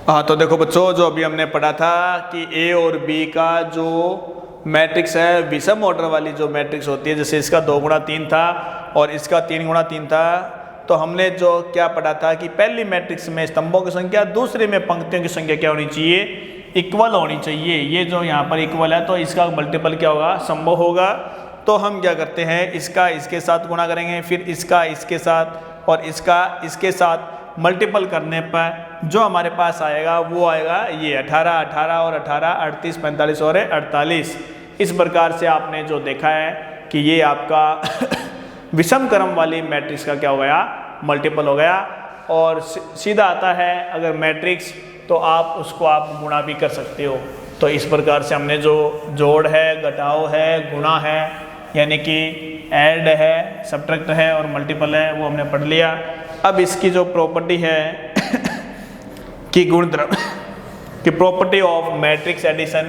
हाँ, तो देखो बच्चों, जो अभी हमने पढ़ा था कि ए और बी का जो मैट्रिक्स है, विषम ऑर्डर वाली जो मैट्रिक्स होती है, जैसे इसका 2 गुणा 3 था और इसका 3 गुणा 3 था, तो हमने जो क्या पढ़ा था कि पहली मैट्रिक्स में स्तंभों की संख्या, दूसरे में पंक्तियों की संख्या क्या होनी चाहिए, इक्वल होनी चाहिए। ये जो यहाँ पर इक्वल है तो इसका मल्टीपल क्या होगा, संभव होगा। तो हम क्या करते हैं, इसका इसके साथ गुणा करेंगे, फिर इसका इसके साथ और इसका इसके साथ मल्टीपल करने पर जो हमारे पास आएगा वो आएगा ये 18, 18 और 18, 38, 45 और 48। इस प्रकार से आपने जो देखा है कि ये आपका विषम क्रम वाली मैट्रिक्स का क्या हो गया, मल्टीपल हो गया। और सीधा आता है अगर मैट्रिक्स तो आप उसको आप गुणा भी कर सकते हो। तो इस प्रकार से हमने जो जोड़ है, घटाव है, गुणा है, यानी कि ऐड है, सब्ट्रैक्ट है और मल्टीपल है, वो हमने पढ़ लिया। अब इसकी जो प्रॉपर्टी है कि गुणधर्म की property of matrix addition,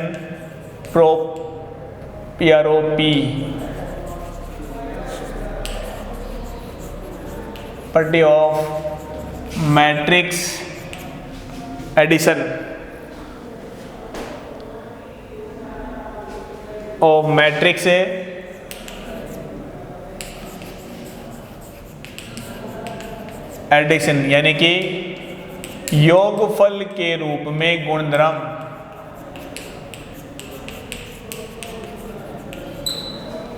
property of matrix addition of matrix addition, यानी कि योगफल के रूप में गुणधर्म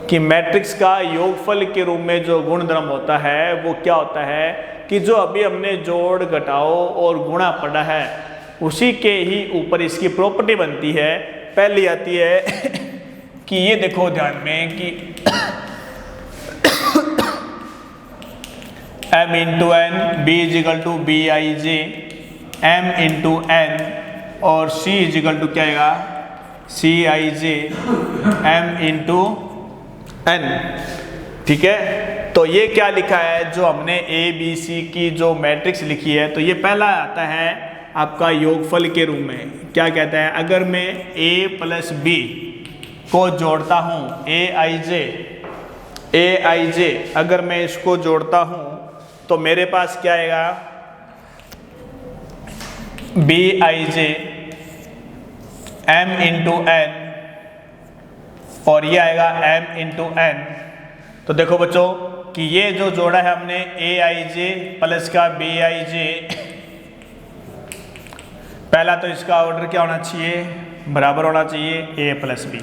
कि मैट्रिक्स का योगफल के रूप में जो गुणधर्म होता है वो क्या होता है कि जो अभी हमने जोड़, घटाओ और गुणा पढ़ा है उसी के ही ऊपर इसकी प्रॉपर्टी बनती है। पहली आती है कि ये देखो ध्यान में कि m into N, B equal to B I J, m into N और c इजिकल टू क्या आएगा, C I J m into N. ठीक है, तो ये क्या लिखा है, जो हमने ए बी सी की जो मैट्रिक्स लिखी है, तो ये पहला आता है आपका योगफल के रूप में। क्या कहता है, अगर मैं a प्लस बी को जोड़ता हूँ, ए आई जे अगर मैं इसको जोड़ता हूँ तो मेरे पास क्या आएगा, B I J M into N और ये आएगा m इंटू एन। तो देखो बच्चों कि ये जो जोड़ा है हमने ए आई जे प्लस का बी आई जे, पहला तो इसका ऑर्डर क्या होना चाहिए, बराबर होना चाहिए a प्लस बी।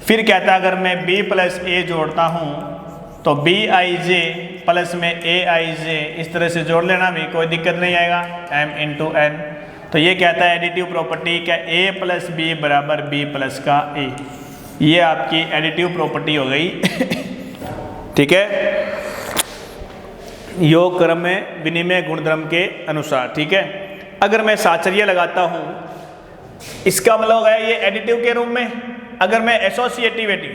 फिर कहता है अगर मैं b प्लस ए जोड़ता हूँ तो बी आई जे प्लस में ए आई जे, इस तरह से जोड़ लेना भी कोई दिक्कत नहीं आएगा, m इंटू एन। तो ये कहता है एडिटिव प्रॉपर्टी क्या, a प्लस बी बराबर b प्लस का a। ये आपकी एडिटिव प्रॉपर्टी हो गई। ठीक है, योग क्रम में विनिमय गुणधर्म के अनुसार। ठीक है, अगर मैं साचर्य लगाता हूँ इसका मतलब है ये एडिटिव के रूप में। अगर मैं एसोसिएटिविटी,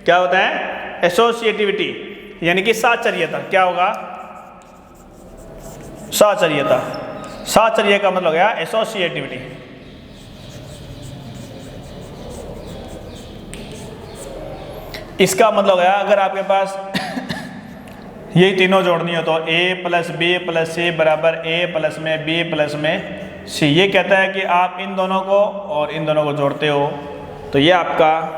क्या होता है एसोसिएटिविटी, यानी कि साचर्यता, क्या होगा साचर्यता, साचर्य का मतलब गया एसोसिएटिविटी। इसका मतलब गया अगर आपके पास यही तीनों जोड़नी हो तो a plus B plus C बराबर a प्लस में b प्लस में c। ये कहता है कि आप इन दोनों को और इन दोनों को जोड़ते हो। तो ये आपका,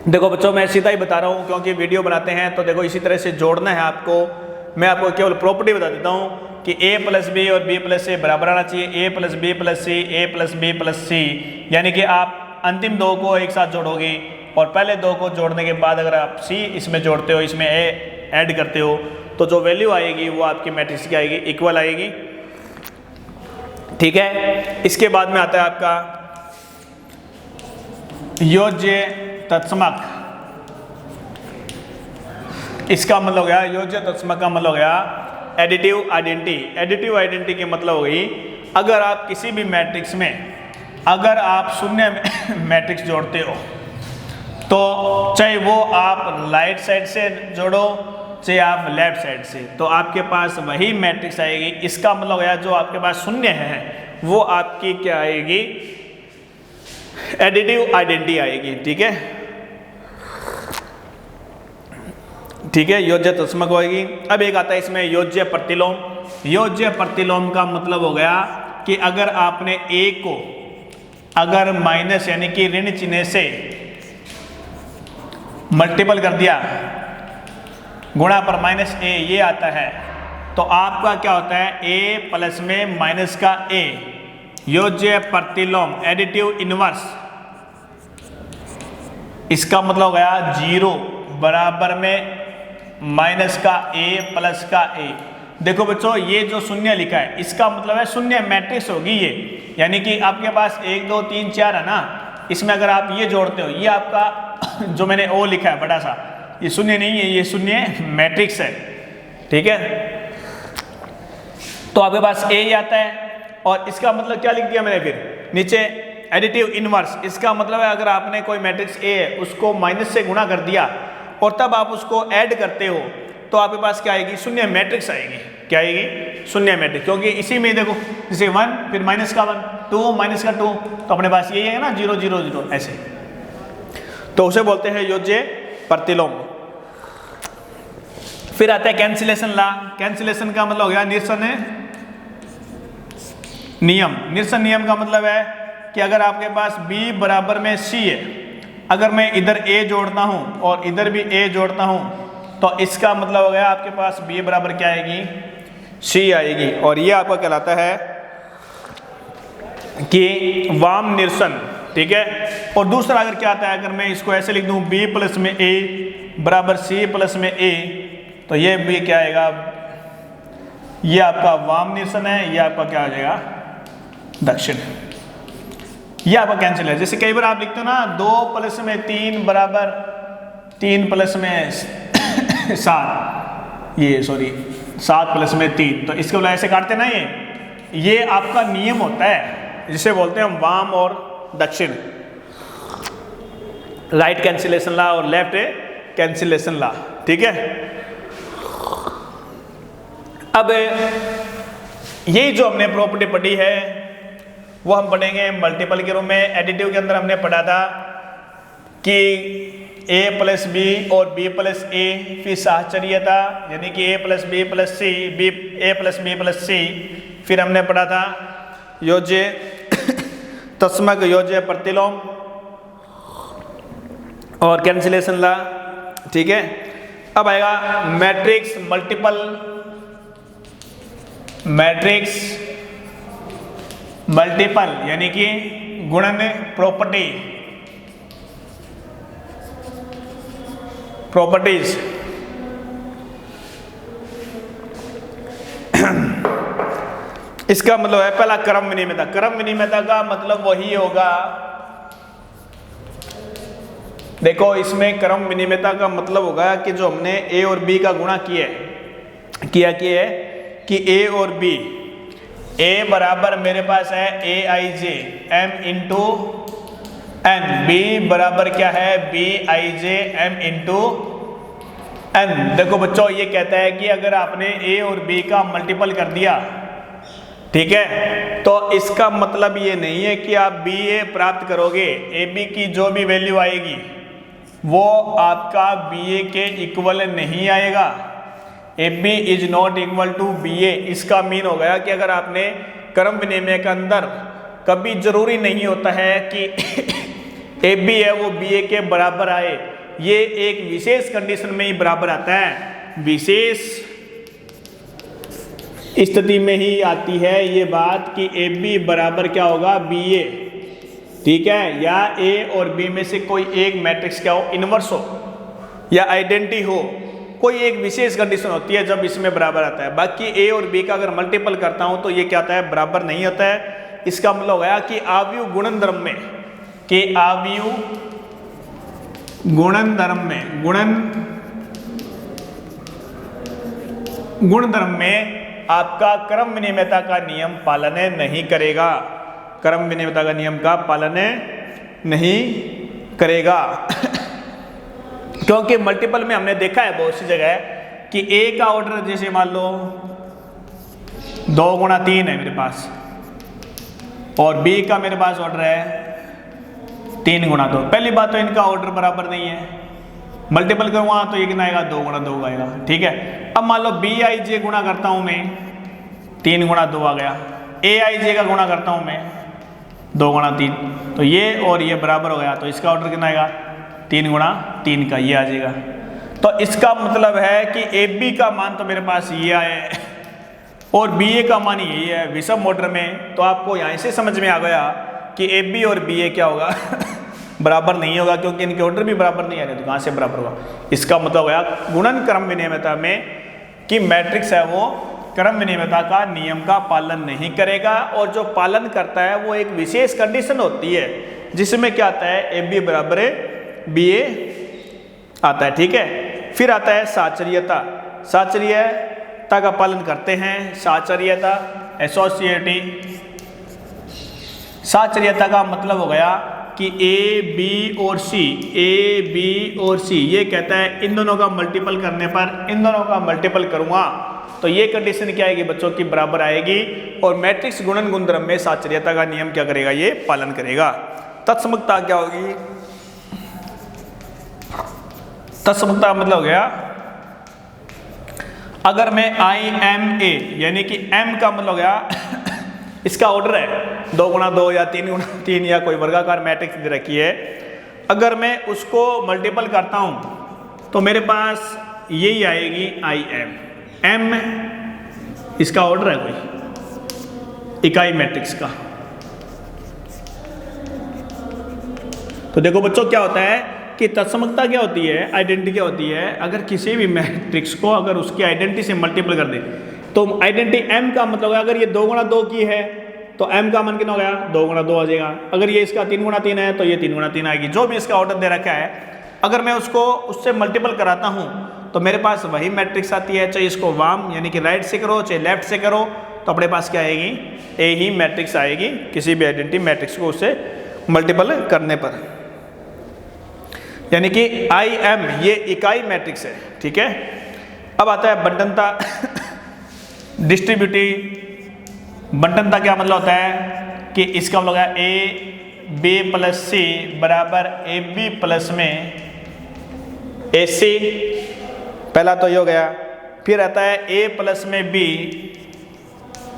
देखो बच्चों मैं सीधा ही बता रहा हूँ क्योंकि वीडियो बनाते हैं, तो देखो इसी तरह से जोड़ना है आपको। मैं आपको केवल प्रॉपर्टी बता देता हूँ कि a प्लस बी और b प्लस सी बराबर आना चाहिए, a plus B plus C, a plus B plus C. यानी कि आप अंतिम दो को एक साथ जोड़ोगे और पहले दो को जोड़ने के बाद अगर आप c इसमें जोड़ते हो, इसमें a ऐड करते हो, तो जो वैल्यू आएगी वो आपकी मैट्रिक्स की आएगी, इक्वल आएगी। ठीक है, इसके बाद में आता है आपका योज्य तत्समक। इसका मतलब हो गया, योज्य तत्समक का मतलब हो गया एडिटिव आइडेंटिटी। एडिटिव आइडेंटिटी के मतलब हो गई, अगर आप किसी भी मैट्रिक्स में अगर आप शून्य मैट्रिक्स जोड़ते हो तो चाहे वो आप राइट साइड से जोड़ो चाहे आप लेफ्ट साइड से, तो आपके पास वही मैट्रिक्स आएगी। इसका मतलब गया जो आपके पास शून्य है वो आपकी क्या आएगी, एडिटिव आइडेंटिटी आएगी। ठीक है, ठीक है, योज्य तत्समक होगी। अब एक आता है इसमें योज्य प्रतिलोम। योज्य प्रतिलोम का मतलब हो गया कि अगर आपने a को अगर माइनस यानी कि ऋण चिन्ह से मल्टीपल कर दिया, गुणा पर माइनस a ये आता है, तो आपका क्या होता है a प्लस में माइनस का a, योज्य प्रतिलोम एडिटिव इनवर्स, इसका मतलब हो गया 0 बराबर में माइनस का a प्लस का a। देखो बच्चों ये जो शून्य लिखा है इसका मतलब है शून्य मैट्रिक्स होगी ये, यानी कि आपके पास 1 2 3 4 है ना, इसमें अगर आप ये जोड़ते हो ये आपका जो मैंने ओ लिखा है बड़ा सा, ये शून्य नहीं है, ये शून्य मैट्रिक्स है, ठीक है। तो आपके पास a ही आता है और इसका मतलब क्या लिख दिया मैंने फिर नीचे एडिटिव इनवर्स, इसका मतलब है अगर आपने कोई मैट्रिक्स a है उसको माइनस से गुणा कर दिया और तब आप उसको ऐड करते हो तो आपके पास क्या आएगी शून्य मैट्रिक्स आएगी। क्या आएगी शून्य मैट्रिक्स, क्योंकि इसी में देखो जैसे 1 फिर माइनस का 1 2 माइनस का 2, तो अपने पास यही है ना 0 0 0 ऐसे, तो उसे बोलते हैं योज्य प्रतिलोम। फिर आता है कैंसिलेशन लॉ। कैंसिलेशन का मतलब हो गया निरसन नियम। निरसन नियम का मतलब है कि अगर आपके पास b बराबर में c है, अगर मैं इधर a जोड़ता हूं और इधर भी a जोड़ता हूं तो इसका मतलब हो गया आपके पास b बराबर क्या आएगी c आएगी, और ये आपका कहलाता है कि वाम निरसन, ठीक है। और दूसरा अगर क्या आता है, अगर मैं इसको ऐसे लिख दूं b प्लस में a बराबर c प्लस में a, तो ये b क्या आएगा, ये आपका वाम निरसन है, ये आपका क्या हो जाएगा दक्षिण, ये आपका कैंसिल है। जैसे कई बार आप लिखते हो ना 2 प्लस में 3 बराबर 3 प्लस में 7, ये सॉरी 7 प्लस में 3, तो इसके बोला ऐसे काटते ना, ये आपका नियम होता है जिसे बोलते हैं हम वाम और दक्षिण, राइट कैंसिलेशन लॉ और लेफ्ट कैंसिलेशन लॉ, ठीक है। अब यही जो हमने प्रॉपर्टी पढ़ी है वो हम पढ़ेंगे मल्टीपल के रूप में। एडिटिव के अंदर हमने पढ़ा था कि a प्लस बी और b प्लस a फिर साहचर्यता यानी कि a plus B plus C, a plus B plus C, फिर हमने पढ़ा था योज्य तस्मक योज्य प्रतिलोम और कैंसिलेशन लॉ, ठीक है। अब आएगा मैट्रिक्स मल्टीपल, मैट्रिक्स मल्टीपल यानी कि गुणन प्रॉपर्टी, प्रॉपर्टीज। इसका मतलब है पहला क्रम विनिमयता। क्रम विनिमयता का मतलब वही होगा, देखो इसमें क्रम विनिमयता का मतलब होगा कि जो हमने a और b का गुणा किया है कि a और b, a बराबर मेरे पास है aij m into n, b बराबर क्या है bij m इंटू n। देखो बच्चों ये कहता है कि अगर आपने a और b का मल्टीपल कर दिया, ठीक है, तो इसका मतलब ये नहीं है कि आप ba प्राप्त करोगे, ab की जो भी वैल्यू आएगी वो आपका ba के इक्वल नहीं आएगा। AB is not equal to BA, इसका मीन हो गया कि अगर आपने क्रम विनिमय के अंदर कभी जरूरी नहीं होता है कि AB है वो BA के बराबर आए, ये एक विशेष कंडीशन में ही बराबर आता है, विशेष स्थिति में ही आती है ये बात कि AB बराबर क्या होगा BA, ठीक है, या A और B में से कोई एक मैट्रिक्स क्या हो इनवर्स हो या आइडेंटिटी हो, कोई एक विशेष कंडीशन होती है जब इसमें बराबर आता है। बाकी a और b का अगर मल्टीपल करता हूं तो ये क्या आता है बराबर नहीं होता है। इसका मतलब होगा कि आव्यूह गुणन धर्म में, कि आव्यूह गुणन धर्म में, गुण धर्म में आपका क्रम विनिमयता का नियम पालन नहीं करेगा, क्रम विनिमयता का नियम का पालन नहीं करेगा। क्योंकि मल्टीपल में हमने देखा है बहुत सी जगह कि a का ऑर्डर जैसे मान लो 2 गुणा 3 है मेरे पास और b का मेरे पास ऑर्डर है 3 गुणा 2। पहली बात तो इनका ऑर्डर बराबर नहीं है, मल्टीपल करूँगा तो ये कितना आएगा 2 गुणा 2 आएगा, ठीक है। अब मान लो bij गुणा करता हूँ मैं 3 गुणा 2 आ गया। ए आई जे का गुणा करता हूँ मैं 2 गुणा 3, तो ये और ये बराबर हो गया, तो इसका ऑर्डर कितना आएगा 3 गुणा 3 का, ये आ जाएगा। तो इसका मतलब है कि ए बी का मान तो मेरे पास ये आया है और बी ए का मान यही है विषम ऑर्डर में। तो आपको यहाँ से समझ में आ गया कि ए बी और बी ए क्या होगा बराबर नहीं होगा, क्योंकि इनके ऑर्डर भी बराबर नहीं आ रहे, तो कहाँ से बराबर होगा। इसका मतलब होगा गुणन क्रम विनिमयता में कि मैट्रिक्स है वो क्रम विनिमयता का नियम का पालन नहीं करेगा, और जो पालन करता है वो एक विशेष कंडीशन होती है जिसमें क्या आता है ए बी बराबर बी ए आता है, ठीक है। फिर आता है साचर्यता। साचर्यता का पालन करते हैं, साचर्यता एसोसिएटी। साचर्यता का मतलब हो गया कि ए बी और सी, ए बी और सी, ये कहता है इन दोनों का मल्टीपल करने पर इन दोनों का मल्टीपल करूंगा तो ये कंडीशन क्या आएगी बच्चों की बराबर आएगी, और मैट्रिक्स गुणन गुणधर्म में साचर्यता का नियम क्या करेगा, ये पालन करेगा। तत्समकता क्या होगी, तत्समकता मतलब हो गया अगर मैं आई एम ए, यानी कि एम का मतलब हो गया इसका ऑर्डर है 2 गुणा 2 या 3 गुणा 3 या कोई वर्गाकार मैट्रिक्स दे रखी है, अगर मैं उसको मल्टीपल करता हूं तो मेरे पास यही आएगी आई एम। एम इसका ऑर्डर है कोई इकाई मैट्रिक्स का। तो देखो बच्चों क्या होता है कि तत्समकता क्या होती है, आइडेंटिटी क्या होती है, अगर किसी भी मैट्रिक्स को अगर उसकी आइडेंटिटी से मल्टीपल कर दे तो आइडेंटिटी एम का मतलब अगर ये 2 गुणा 2 की है तो एम का मान कितना हो गया 2 गुणा 2 आ जाएगा। अगर ये इसका 3 गुणा 3 है तो ये 3 गुणा 3 आएगी, जो भी इसका ऑर्डर दे रखा है। अगर मैं उसको उससे मल्टीपल कराता हूँ तो मेरे पास वही मैट्रिक्स आती है, चाहे इसको वाम यानी कि राइट से करो चाहे लेफ्ट से करो, तो अपने पास क्या आएगी ए ही मैट्रिक्स आएगी किसी भी आइडेंटिटी मैट्रिक्स को उससे मल्टीपल करने पर। यानी कि आई एम ये इकाई मैट्रिक्स है, ठीक है। अब आता है बंटनता डिस्ट्रीब्यूटिव। बंटनता क्या मतलब होता है कि इसका मतलब है ए बी प्लस सी बराबर ए बी प्लस में ए सी, पहला तो ये हो गया। फिर आता है ए प्लस में बी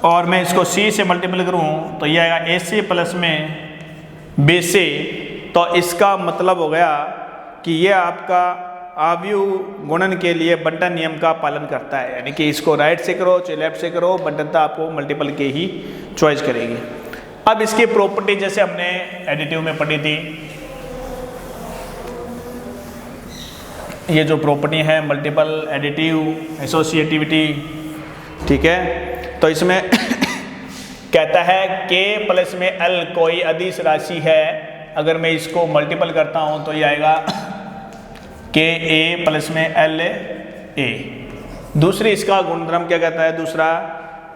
और मैं इसको सी से मल्टीपल करूँ तो ये आएगा ए सी प्लस में बी सी। तो इसका मतलब हो गया कि ये आपका आव्यूह गुणन के लिए बंटन नियम का पालन करता है, यानी कि इसको राइट से करो चाहे लेफ्ट से करो, बंटनता आपको मल्टीपल के ही चॉइस करेगी। अब इसकी प्रॉपर्टी जैसे हमने एडिटिव में पढ़ी थी, ये जो प्रॉपर्टी है मल्टीपल, एडिटिव, एसोसिएटिविटी, ठीक है। तो इसमें कहता है k प्लस में l कोई अदिश राशि है, अगर मैं इसको मल्टीपल करता हूँ तो ये आएगा के ए प्लस में एल ए। दूसरी इसका गुणधर्म क्या कहता है, दूसरा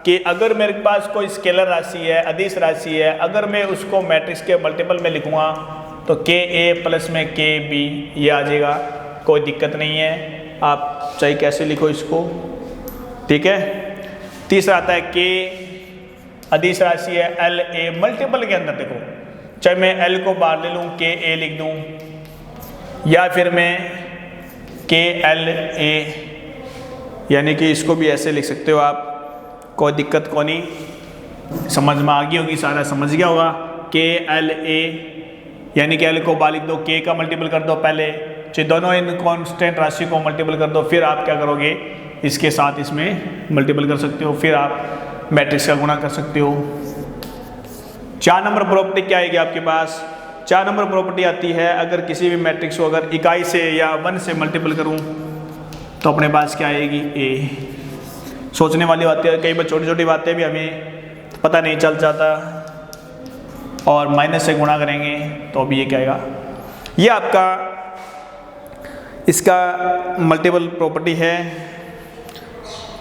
कि अगर मेरे पास कोई स्केलर राशि है, अदिश राशि है, अगर मैं उसको मैट्रिक्स के मल्टीपल में लिखूँगा तो के ए प्लस में के बी ये आ जाएगा, कोई दिक्कत नहीं है, आप चाहे कैसे लिखो इसको, ठीक है। तीसरा आता है के अदिश राशि है एल ए, मल्टीपल के अंदर देखो चाहे मैं एल को बाहर ले लूँ के ए लिख दूँ या फिर मैं के एल ए, यानी कि इसको भी ऐसे लिख सकते हो आप, कोई दिक्कत को नहीं, समझ में आ गई होगी, सारा समझ गया होगा। के एल ए यानी कि एल को बाहर लिख दो, के का मल्टीपल कर दो पहले, चाहे दोनों इन कांस्टेंट राशि को मल्टीपल कर दो, फिर आप क्या करोगे इसके साथ इसमें मल्टीपल कर सकते हो, फिर आप मैट्रिक्स का गुणा कर सकते हो। 4 नंबर प्रॉपर्टी क्या आएगी आपके पास, 4 नंबर प्रॉपर्टी आती है अगर किसी भी मैट्रिक्स को अगर इकाई से या 1 से मल्टीपल करूं तो अपने पास क्या आएगी ए। सोचने वाली बातें, कई बार छोटी छोटी बातें भी हमें पता नहीं चल जाता, और माइनस से गुणा करेंगे तो भी ये क्या आएगा, ये आपका इसका मल्टीपल प्रॉपर्टी है,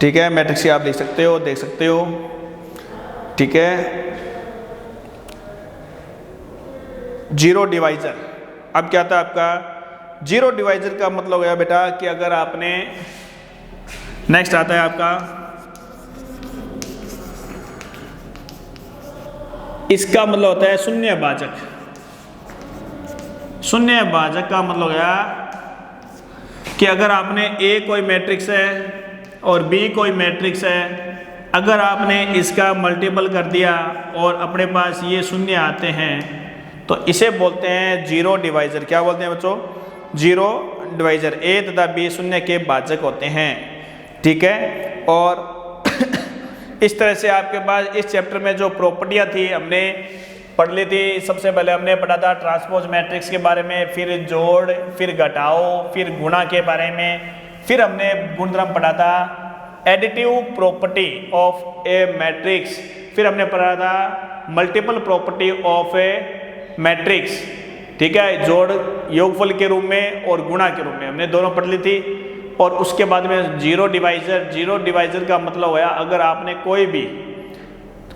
ठीक है। मैट्रिक्स की आप लिख सकते हो, देख सकते हो, ठीक है। जीरो डिवाइजर, अब क्या था आपका जीरो डिवाइजर का मतलब हो गया बेटा कि अगर आपने, नेक्स्ट आता है आपका इसका मतलब होता है शून्य भाजक। शून्य भाजक का मतलब हो गया कि अगर आपने ए कोई मैट्रिक्स है और बी कोई मैट्रिक्स है अगर आपने इसका मल्टीपल कर दिया और अपने पास ये शून्य आते हैं तो इसे बोलते हैं जीरो डिवाइजर। क्या बोलते हैं बच्चों? Zero divisor. ए तथा बी शून्य के भाजक होते हैं, ठीक है। और इस तरह से आपके पास इस चैप्टर में जो प्रॉपर्टियां थी हमने पढ़ ली थी। सबसे पहले हमने पढ़ा था ट्रांसपोज मैट्रिक्स के बारे में, फिर जोड़, फिर घटाओ, फिर गुणा के बारे में, फिर हमने गुणधर्म पढ़ा था additive property of A matrix, फिर हमने पढ़ा था multiple property of A matrix, ठीक है, जोड़ योगफल के रूप में और गुणा के रूप में हमने दोनों पढ़ ली थी। और उसके बाद में जीरो डिवाइजर। जीरो डिवाइजर का मतलब होया अगर आपने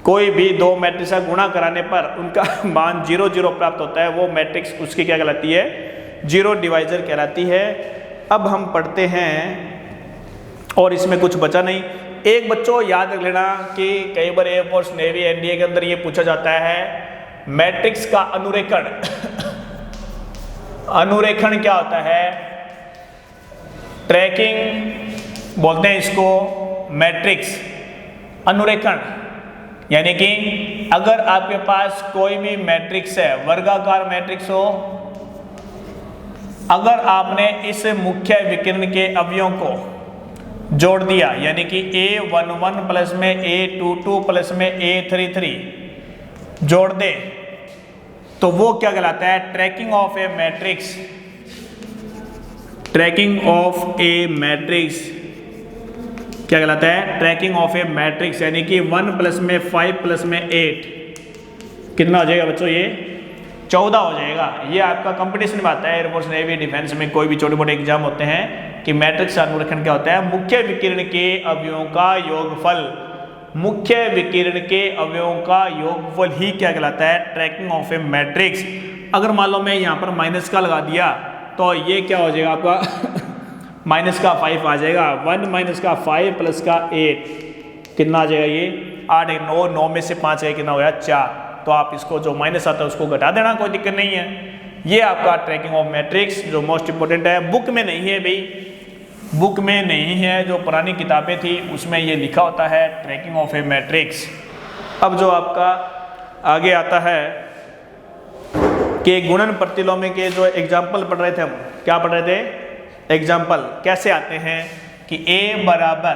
कोई भी दो मैट्रिक्स का गुणा कराने पर उनका मान 0 0 प्राप्त होता है, वो मैट्रिक्स उसकी क्या कहलाती है? जीरो डिवाइजर कहलाती है। अब हम पढ़ते हैं, और इसमें कुछ बचा नहीं। एक बच्चों याद रख लेना कि कई बार एयरफोर्स, नेवी, एनडीए के अंदर ये पूछा जाता है मैट्रिक्स का अनुरेखण। अनुरेखण क्या होता है? ट्रैकिंग बोलते हैं इसको, मैट्रिक्स अनुरेखण। यानी कि अगर आपके पास कोई भी मैट्रिक्स है, वर्गाकार मैट्रिक्स हो, अगर आपने इस मुख्य विकर्ण के अवयवों को जोड़ दिया, यानी कि A11 प्लस में A22 प्लस में A33 जोड़ दे, तो वो क्या कहलाता है? Tracking of A matrix. Tracking of A matrix क्या कहलाता है? Tracking of A matrix. यानी कि 1 प्लस में 5 प्लस में 8 कितना हो जाएगा बच्चों? ये 14 हो जाएगा। ये आपका कंपटीशन में आता है, एयरफोर्स, नेवी, डिफेंस में कोई भी छोटे मोटे एग्जाम होते हैं कि मैट्रिक्स अनुरेखण क्या होता है? मुख्य विकिरण के अवयवों का योगफल। मुख्य विकिरण के अवयवों का योगफल ही क्या कहलाता है? Tracking of A matrix. अगर मान लो मैं यहाँ पर माइनस का लगा दिया तो ये क्या हो जाएगा आपका? माइनस का 5 आ जाएगा। 1 माइनस का 5 प्लस का 8 कितना आ जाएगा? ये 8 9 9 में से 5 है, कितना हो गया? 4। तो आप इसको जो माइनस आता है उसको घटा देना, कोई दिक्कत नहीं है। ये आपका ट्रैकिंग ऑफ मैट्रिक्स जो मोस्ट इंपॉर्टेंट है, बुक में नहीं है भाई, बुक में नहीं है। जो पुरानी किताबें थी उसमें ये लिखा होता है ट्रैकिंग ऑफ ए मैट्रिक्स। अब जो आपका आगे आता है कि गुणन प्रतिलोमी के जो एग्जाम्पल पढ़ रहे थे हम, क्या पढ़ रहे थे? एग्जाम्पल कैसे आते हैं कि a बराबर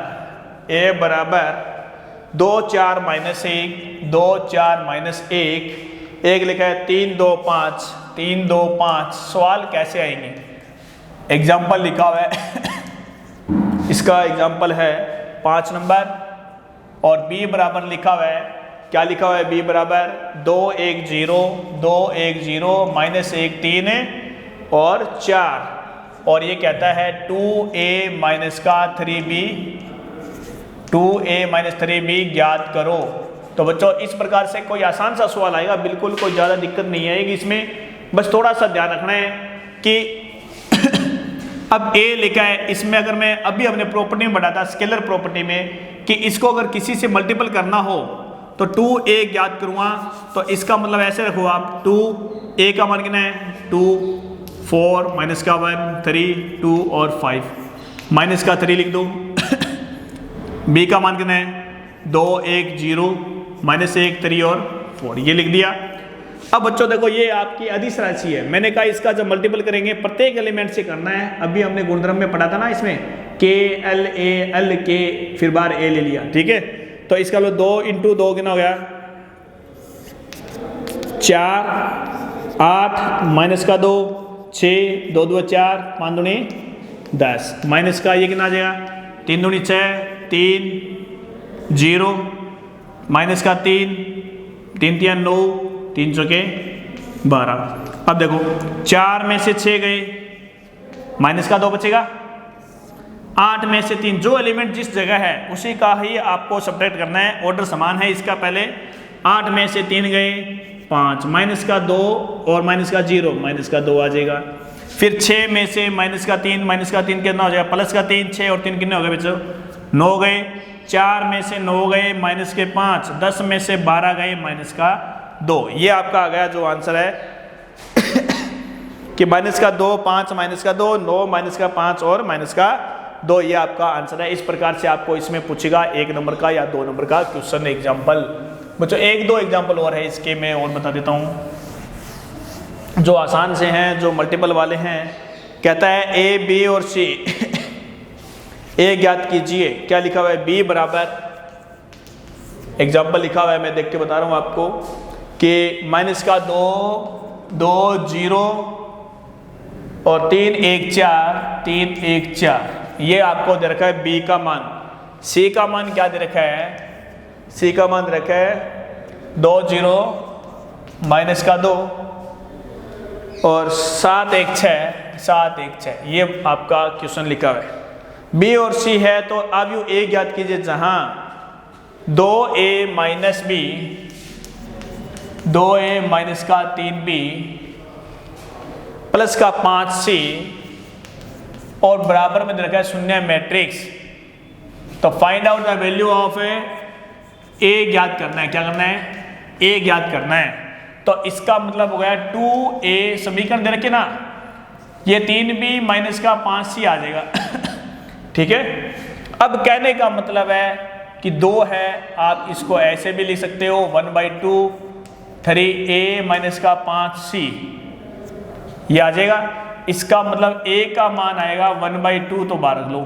2 4 माइनस 1 2 4 माइनस 1 1 लिखा है 3 2 5 3 2 5। सवाल कैसे आएंगे? एग्जाम्पल लिखा हुआ है इसका एग्जाम्पल है 5 नंबर। और b बराबर लिखा हुआ है, क्या लिखा हुआ है? b बराबर 2 1 0 2 1 0 माइनस 1 3 और 4। और ये कहता है 2a माइनस का 3b 2a माइनस 3b ज्ञात करो। तो बच्चों इस प्रकार से कोई आसान सा सवाल आएगा, बिल्कुल कोई ज़्यादा दिक्कत नहीं आएगी इसमें। बस थोड़ा सा ध्यान रखना है कि अब a लिखा है, इसमें अगर मैं अभी हमने प्रॉपर्टी में बढ़ा था स्केलर प्रॉपर्टी में कि इसको अगर किसी से मल्टीपल करना हो तो 2a ज्ञात करूँगा। तो इसका मतलब ऐसे रखो आप, 2a का मान कितना है? 2 4 माइनस का 1 3 2 और 5 माइनस का 3 लिख दो। b का मान कितना है? 2 1 0 माइनस 1 3 और 4, ये लिख दिया। अब बच्चों देखो ये आपकी अदिश राशि है। मैंने कहा इसका जब मल्टीपल करेंगे प्रत्येक एलिमेंट से करना है। अभी हमने गुणधर्म में पढ़ा था ना, इसमें k l a l k फिर बार a ले लिया, ठीक है। तो इसका लो 2 इंटू 2 कितना हो गया? 4 8 माइनस का 2 6 2 2 4 5 दूनी 10 माइनस का ये कितना आ जाएगा? 3 दूनी 6 3 0 माइनस का 3 3 3 9 3 चौके 12। अब देखो 4 में से 6 गए, माइनस का 2 बचेगा। 8 में से 3, जो एलिमेंट जिस जगह है उसी का ही आपको सब्ट्रैक्ट करना है। ऑर्डर समान है इसका। पहले 8 में से 3 गए 5, माइनस का 2 और माइनस का 0, माइनस का 2 आ जाएगा। फिर 6 में से माइनस का 3, माइनस का 3 कितना हो जाएगा? प्लस का 3, 6 और 3 कितने हो गए बच्चों? 9 गए। 4 में से 9 गए माइनस के 5, 10 में से 12 गए माइनस का 2। ये आपका आ गया जो आंसर है कि माइनस का 2 5 माइनस का 2 9 माइनस का 5 और माइनस का 2 ये आपका आंसर है। इस प्रकार से आपको इसमें पूछेगा 1 नंबर का या 2 नंबर का क्वेश्चन एग्जाम्पल। बच्चों 1-2 एग्जाम्पल और है इसके, मैं और बता देता हूँ जो आसान से हैं, जो मल्टीपल वाले हैं। कहता है ए, बी और सी ए ज्ञात कीजिए। क्या लिखा हुआ है? बी बराबर, एग्जाम्पल लिखा हुआ है, मैं देख के बता रहा हूँ आपको कि माइनस का 2, 2, 0 और 3, 1, 4, 3, 1, 4 ये आपको दे रखा है बी का मान। सी का मान क्या दे रखा है? सी का मान दे रखा है 2, 0 माइनस का 2 और 7, 1, 6, 7, 1, 6 ये आपका क्वेश्चन लिखा हुआ है। बी और सी है तो अब यू ए ज्ञात कीजिए जहां 2a minus B, 2a minus का 3b प्लस का 5c और बराबर में दे रखा है शून्य मैट्रिक्स। तो find out the value of A ज्ञात करना है। क्या करना है? ए ज्ञात करना है। तो इसका मतलब हो गया 2a, समीकरण दे रखे ना, ये 3b माइनस का 5c आ जाएगा। ठीक है। अब कहने का मतलब है कि 2 है, आप इसको ऐसे भी लिख सकते हो 1/2 3a माइनस का 5c ये आ जाएगा। इसका मतलब a का मान आएगा 1/2, तो बाहर रख लो।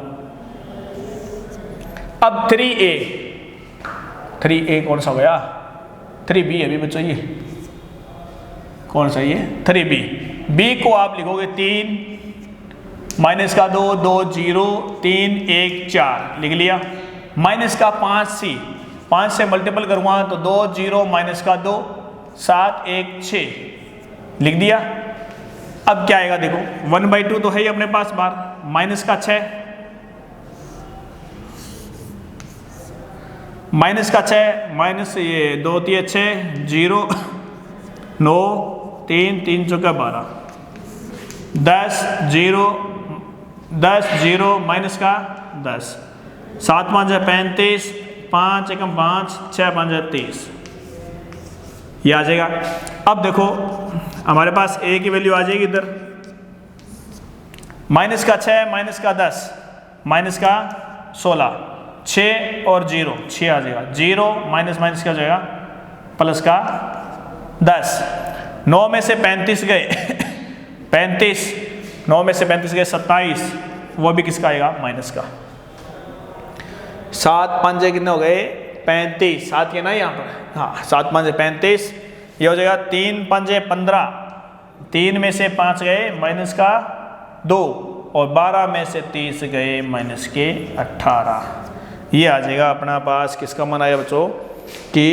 अब 3a कौन सा हो गया? 3b अभी बच्चों, ये कौन सा? ये 3b। b को आप लिखोगे 3 माइनस का 2, 2, 0 3, 1, 4 लिख लिया। माइनस का 5c, 5 से मल्टीपल करूँगा तो 2, 0 माइनस का 2 7, 1, 6 लिख दिया। अब क्या आएगा देखो, 1/2 तो है ही अपने पास बाहर, माइनस का 6, माइनस ये 2 3 6 0 9 3 3 चौका 12 10 0 माइनस का 10 7 5 35 5 1 5 6 5 30 ये आ जाएगा। अब देखो हमारे पास ए की वैल्यू आ जाएगी इधर, माइनस का 6 माइनस का 10 माइनस का 16 6 और 0 6 आ जाएगा। 0 माइनस माइनस का जाएगा प्लस का 10। 9 में से 35 गए 35, 9 में से 35 गए 27, वो भी किसका आएगा? माइनस का। 7 5 कितने हो गए? 35, 7 के ना यहाँ पर, हाँ 7 5 35 ये हो जाएगा। 3 5 15, 3 में से 5 गए माइनस का 2 और 12 में से 30 गए माइनस के 18। ये आ जाएगा अपना पास किसका मान आया बच्चों कि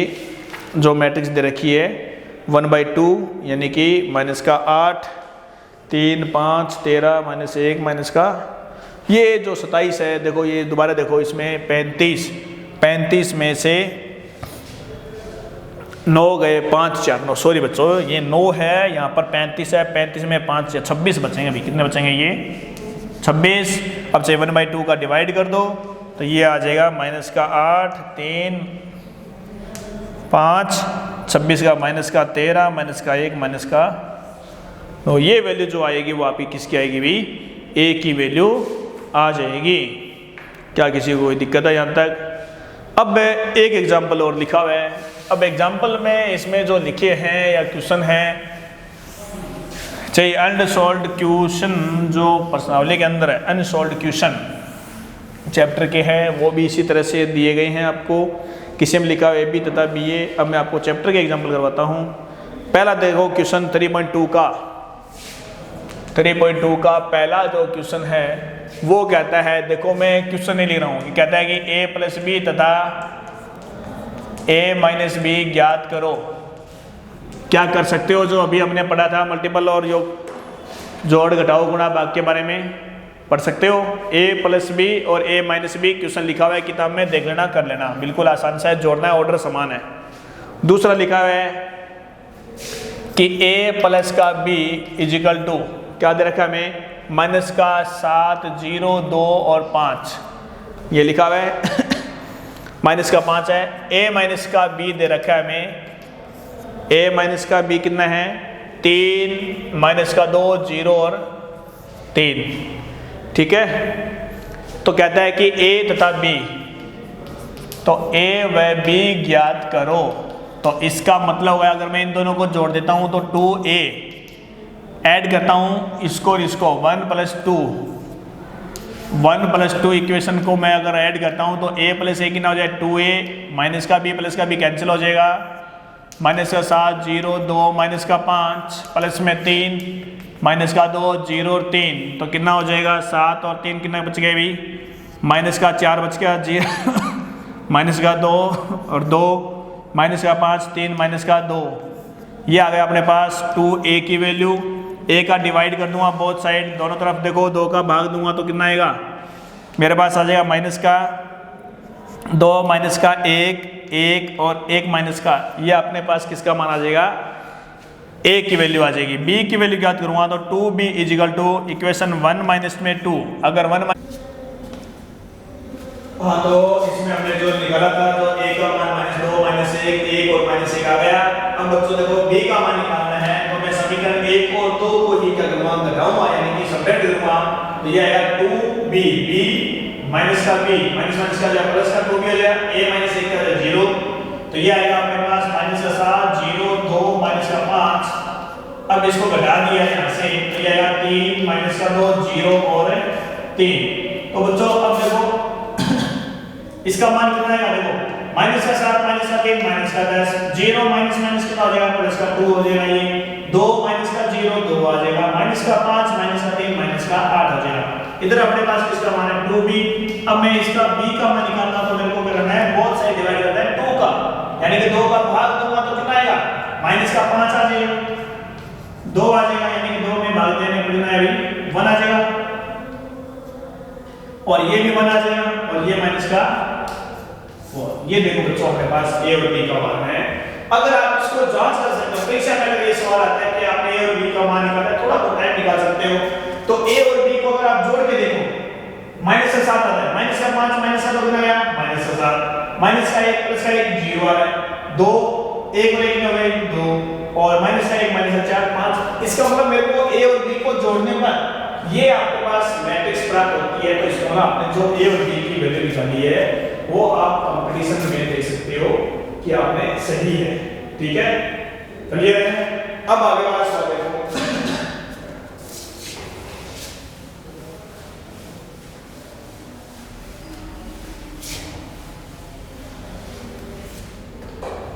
जो मैट्रिक्स दे रखी है 1/2 यानी कि माइनस का 8 3 5 13 माइनस 1 माइनस का ये जो 27 है। देखो ये दोबारा देखो इसमें 35 में से 9 गए 5 4 9, सॉरी बच्चों ये 9 है, यहाँ पर 35 है, 35 में 5 26 बचेंगे। अभी कितने बचेंगे? ये 26। अब से 1/2 का डिवाइड कर दो तो ये आ जाएगा माइनस का 8 3 5 26 का माइनस का 13 माइनस का 1 माइनस का, तो ये वैल्यू जो आएगी वो आपकी किसकी आएगी भी? ए की वैल्यू आ जाएगी। क्या किसी को कोई दिक्कत है यहाँ तक? अब एक एग्जाम्पल और लिखा हुआ है। अब एग्जाम्पल में इसमें जो लिखे हैं या क्वेश्चन हैं चाहिए अनसॉल्व्ड क्वेश्चन, जो प्रश्नावली के अंदर है अनसॉल्व्ड क्वेश्चन चैप्टर के हैं, वो भी इसी तरह से दिए गए हैं आपको। किसी में लिखा हुआ है बी तथा बी ए। अब मैं आपको चैप्टर के एग्जाम्पल करवाता हूँ। पहला देखो क्वेश्चन 3.2 का पहला जो क्वेश्चन है वो कहता है, देखो मैं क्वेश्चन नहीं लिख रहा हूँ, कहता है कि a प्लस बी तथा a माइनस बी ज्ञात करो। क्या कर सकते हो? जो अभी हमने पढ़ा था मल्टीपल और योग, जोड़ घटाओ गुणा भाग के बारे में पढ़ सकते हो। a प्लस बी और a माइनस बी क्वेश्चन लिखा हुआ है किताब में, देख लेना कर लेना, बिल्कुल आसान सा है, जोड़ना है, ऑर्डर समान है। दूसरा लिखा हुआ है कि a प्लस का b इजिकल टू क्या दे रखा है हमें? माइनस का 7 0 2 और 5 ये लिखा हुआ है माइनस का 5 है। a माइनस का b दे रखा है हमें, a माइनस का b कितना है? 3 माइनस का 2 0 और 3, ठीक है। तो कहता है कि ए तथा बी, तो ए व बी ज्ञात करो। तो इसका मतलब हुआ अगर मैं इन दोनों को जोड़ देता हूं तो 2a ऐड करता हूं इसको और इसको 1 + 2 इक्वेशन को मैं अगर ऐड करता हूं तो a + a कितना हो जाए 2a, माइनस का b कैंसिल हो जाएगा, माइनस का 7 0 2 माइनस का 5 प्लस में 3 माइनस का 2 0 और 3, तो कितना हो जाएगा 7 और 3 कितना बच गए भी, माइनस का 4 बच गया 0 माइनस का 2 और 2 माइनस का 5 3 माइनस का 2, ये आ गया अपने पास 2a की वैल्यू। a का डिवाइड कर दूंगा बोथ साइड, दोनों तरफ देखो 2 का भाग दूंगा तो कितना आएगा मेरे पास आ जाएगा माइनस का 2 माइनस का 1 1 और 1 माइनस का, ये अपने पास किसका मान आ जाएगा a की वैल्यू आ जाएगी। b की वैल्यू ज्ञात करूंगा तो 2b = इक्वेशन 1 माइनस में 2, अगर 1 हाँ तो इसमें हमने जो निकाला था तो a का मान -2 -1 1 और -1 आ गया। अब बच्चों देखो b का मान निकालना है तो मैं समीकरण 1 और 2 को ही क्या करूंगा घटाऊंगा, यानी कि सबट्रैक्ट करूंगा, तो ये आएगा 2b b माइनस का b माइनस का जब प्लस का 2 भी हो जाएगा, a - 1 का 0, तो ये आएगा अपने पास -7 0 2 -5। अब इसको घटा दिया यहां से तो ये आएगा 3 -2 0 और 3। तो बच्चों अब देखो इसका मान कितना आएगा, देखो -7 -3 -10 0 माइनस कितना हो जाएगा प्लस का 2 हो जाएगा, ये 2 -0 2 आ जाएगा, -5 -3 -8 हो जाएगा। इधर अपने पास किसका मान है 2b। अब मैं इसका b का मान निकालना तो मेरे को क्या करना है, बोथ साइड डिवाइड करना है 2 का, यानी कि 2 का भाग दूंगा तो कितना आएगा -5 आ जाएगा, 2 आ जाएगा, यानी कि 2 में भाग देने पर कितना है 1 आ जाएगा, और ये भी 1 आ जाएगा, और ये माइनस का 4। ये देखो बच्चों अपने पास a और b का मान है। अगर आप इसको जांच कर सकते हो, परीक्षा में अगर ये सवाल आता है कि आपने a और b का मान निकाला है, थोड़ा बहुत टाइम निकाल सकते हो, तो a और b को अगर आप जोड़ के देखो -7 आता है, -5 -7 कितना गया -7, माइनस का 1 प्लस का 1 0 आ रहा है, 2 1 और 1 कितना हो गया 2, और माइनस का 1 -4 5। इसका मतलब मेरे को a और b को जोड़ने पर ये आपके पास मैट्रिक्स प्राप्त होती है। तो इसको ना आपने जो a और b की वैल्यू निकाली है वो आप कंपटीशन में देख सकते हो कि आपने सही है, ठीक है, क्लियर है। अब आगे वाला सवाल देखो,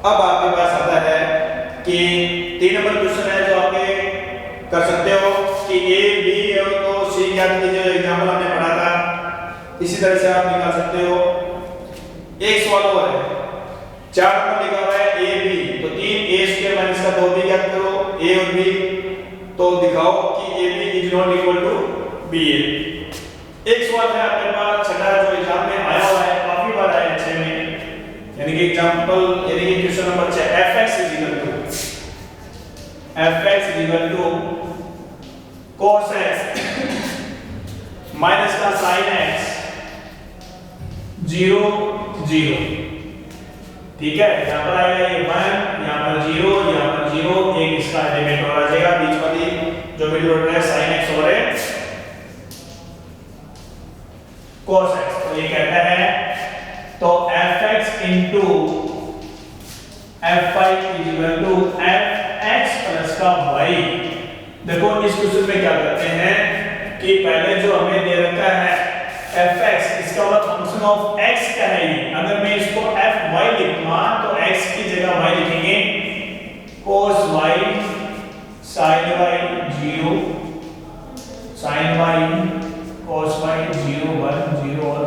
अब आपके पास आता है कि 3 नंबर क्वेश्चन है जो आपके कर सकते हो कि a b है तो c ज्ञात कीजिए, एग्जांपल हमने पढ़ा था, इसी तरह से आप निकाल सकते हो। एक सवाल और है, 4 नंबर लिखा हुआ है a b, तो 3a² - 2 भी ज्ञात करो a और b, तो दिखाओ कि ab = ba। एक सवाल है आपके पास छठा जो एग्जाम में आया हुआ है, काफी बार आया है 6 में, यानी कि एग्जांपल यानी कि question number 6 fx = cos x minus का sin x 0 0, ठीक है, यहां पर आएगा ये 1, यहां पर 0, यहां पर 0, एक इसका एलिमेंट और आ जाएगा, बीच वाली जो मिडिल रोड है sin x और है cos x। तो ये कहता है तो fx fy = fx प्लस का y। देखो इस क्वेश्चन में क्या करते हैं कि पहले जो हमें दे रखा है fx, इसका मतलब फंक्शन ऑफ x का है ये, अगर मैं इसको fy लिखूंगा तो x की जगह y लिखेंगे, cos y sin y 0 sin y cos y 0 1 0 और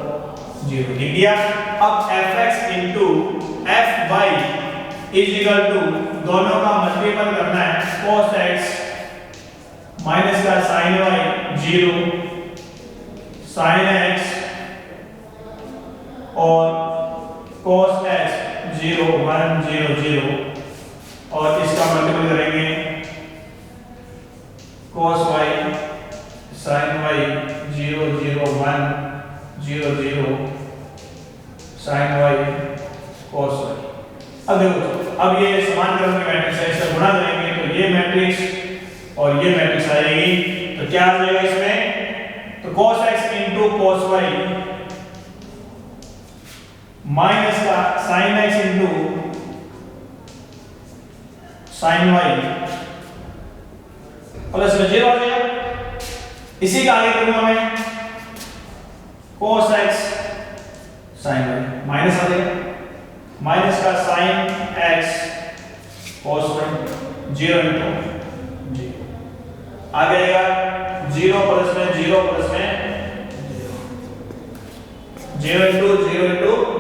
0 लिख दिया। अब fx fy दोनों का मल्टीपल करना है, cos x माइनस का sin y 0 sin x और cos x 0 1 0 0, और इसका मल्टीपल करेंगे cos y sin y 0 0 1 0 0 sin y cos y। अब देखो, अब ये समानकरण की मैट्रिक्स है, इसे गुणा करेंगे तो ये मैट्रिक्स और ये मैट्रिक्स आएगी, तो क्या आ जाएगा इसमें, तो cos x * cos y minus का sine x into sine y plus में 0 आ जाएगा। इसी का आगे करूंगा मैं cos x sin y minus आ जाएगा, माइनस का sin x cos y 0 into 0 आ जाएगा, 0 प्लस में 0 प्लस में 0 इंटू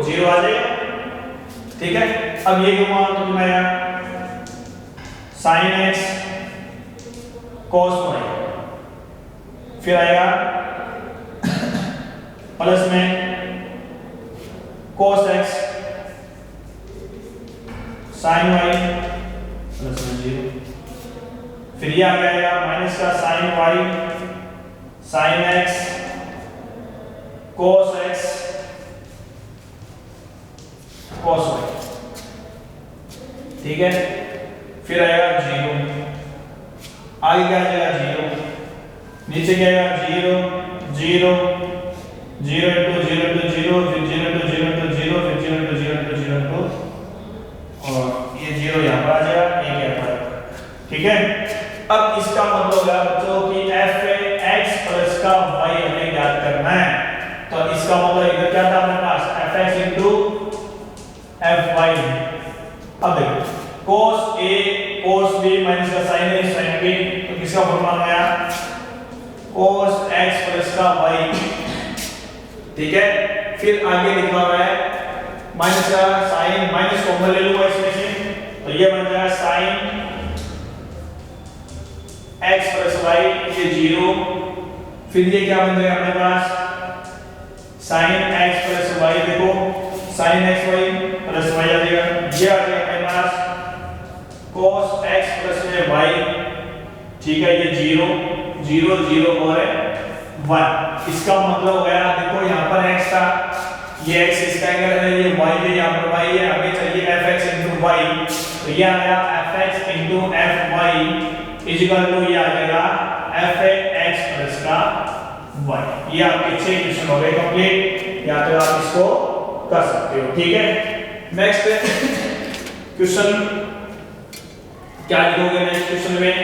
0 आ जाएगा। ठीक है, अब ये घुमा तो मैं sin x cos y फिर आएगा प्लस में cos x sin y plus में 0, फिर ये आ जाएगा माइनस का sin y sin x cos x cos y। ठीक है, फिर आएगा 0, आगे क्या आ जाएगा 0, नीचे क्या आएगा 0 0 0 इंटू 0 इंटू 0 फिर 0 इंटू 0 इंटू 0 फिर 0 इंटू 0 इंटू 0 इंटू और ये 0 यहाँ पर आ जाएगा, ये यहाँ पर आएगा। ठीक है, अब इसका मतलब होगा बच्चों कि f x प्लस का y हमें ज्ञात करना है। तो इसका मतलब इधर क्या था हमारे पास fx इंटू fy। अब देखो cos a cos b minus का sin a sin b, तो किसका फॉर्मूला आया cos x प्लस का y। ठीक है, फिर आगे लिखा हुआ है माइनस का sin, माइनस कॉमन ले लूंगा इसमें से, तो ये बन जाएगा sin x प्लस y, ये 0, फिर ये क्या बन जाएगा अपने पास sin x प्लस y, देखो sin x y plus y आ जाएगा, ये आ जाएगा अपने पास cos x प्लस में y। ठीक है, ये 0 0 0 और 1, इसका मतलब हो गया देखो यहाँ पर x था, ये x इसका एंगल है, ये y है, यहाँ पर y है, आगे चलिए fx into y, तो ये आ गया fx into fy equal to ये आ जाएगा fx प्लस का y। ये आपके 6 क्वेश्चन हो गए कंप्लीट, या तो आप इसको कर सकते हो। ठीक है, नेक्स्ट क्वेश्चन क्या लिखोगे नेक्स्ट क्वेश्चन में